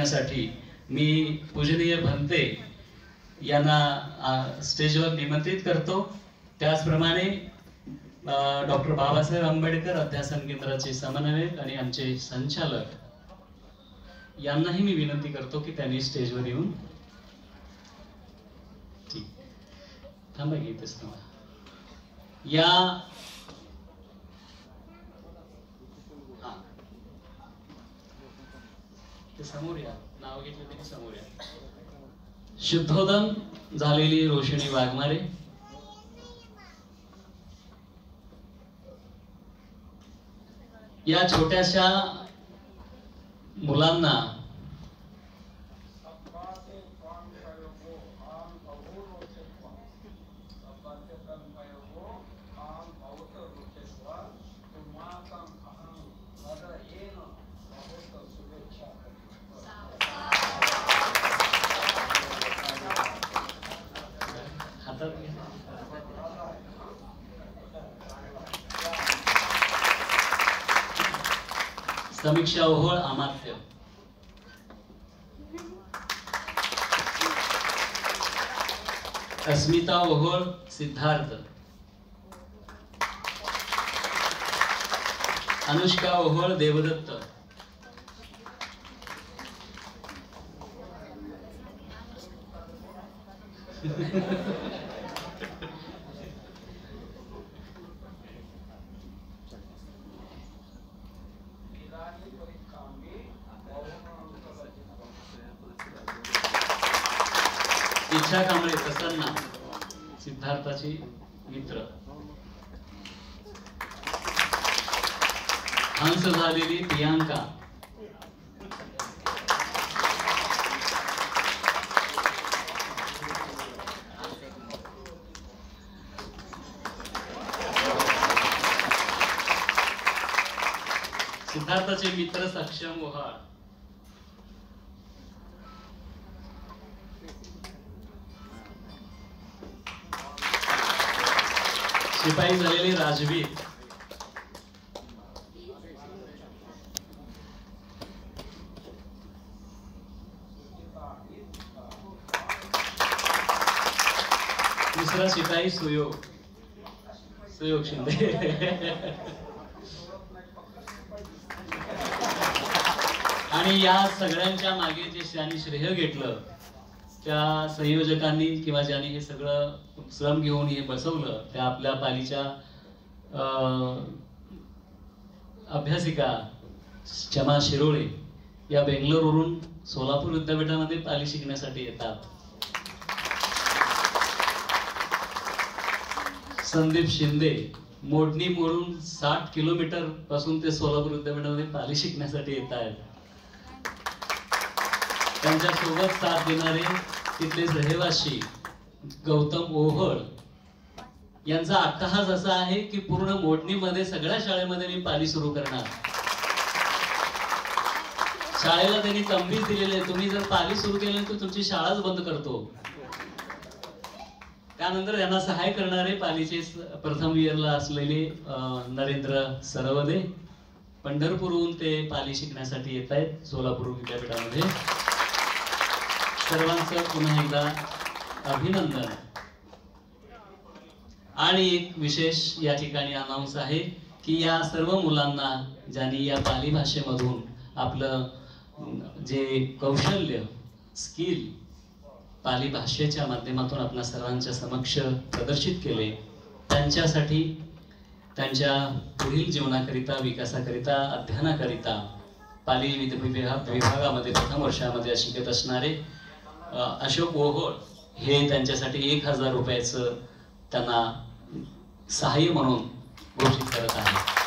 करण्यासाठी मी पूजनीय भंते यांना स्टेजवर निमंत्रित करतो। त्याचप्रमाणे डॉक्टर बाबासाहेब आंबेडकर अध्यासन केंद्राचे समन्वयक आणि आमचे संचालक यांनाही मी विनंती करतो की त्यांनी स्टेजवर येऊन थांबा की इथेच थांबा। या समोर या, नाव घेतलं तरी समोर या। शुद्धोदन झालेली रोशनी वाघमारे, या छोट्याशा मुलांना समीक्षा ओहोळ अमात्य, अस्मिता ओहोळ सिद्धार्थ, अनुष्का ओहोळ देवदत्त, इच्छा कांबळे प्रसन्ना सिद्धार्थाची मित्र, हंस झालेली प्रियांका, सिद्धार्थाचे मित्र सक्षम ओहाळ, शिपाई झालेली राजवीर, दुसरा शिपाई सुयोग शिंदे, आणि या सगळ्यांच्या मागे जे त्यांनी श्रेय घेतलं त्या संयोजकांनी किंवा ज्यांनी हे सगळं श्रम घेऊन हे बसवलं त्या आपल्या पालीच्या अभ्यासिका क्षमा शिरोळे या बेंगलोरवरून सोलापूर विद्यापीठामध्ये पाली शिकण्यासाठी येतात। संदीप शिंदे मोडणी मोडून 60 किलोमीटर पासून ते सोलापूर विद्यापीठामध्ये पाली शिकण्यासाठी येत आहेत। त्यांच्या सोबत साथ देणारे तिथले रहिवासी गौतम ओहोळ यांचा अट्टहास असा आहे की पूर्ण मोडणीमध्ये सगळ्या शाळेमध्ये मी पाली सुरू करणार। शाळेला त्यांनी तंबीज दिलेले तुम्ही जर पाली सुरू केलं तर तुमची शाळाच बंद करतो। त्यानंतर यांना सहाय्य करणारे पालीचे प्रथम इयरला असलेले नरेंद्र सरवदे पंढरपूरहून ते पाली शिकण्यासाठी येत आहेत सोलापूर विद्यापीठामध्ये। सर्वांचं पुन्हा एकदा अभिनंदन। आणि एक विशेष या ठिकाणी अनाउन्स आहे की या सर्व मुलांना ज्यांनी या पाली भाषेमधून आपलं जे कौशल्य स्किल पाली भाषेच्या माध्यमातून आपल्या सर्वांच्या समक्ष प्रदर्शित केले त्यांच्यासाठी त्यांच्या पुढील जीवनाकरिता विकासाकरिता अध्ययनाकरिता पाली विभागामध्ये प्रथम वर्षामध्ये शिकत असणारे अशोक ओहोळ हे त्यांच्यासाठी 1000 रुपयाचं त्यांना सहाय्य म्हणून घोषित करत आहे।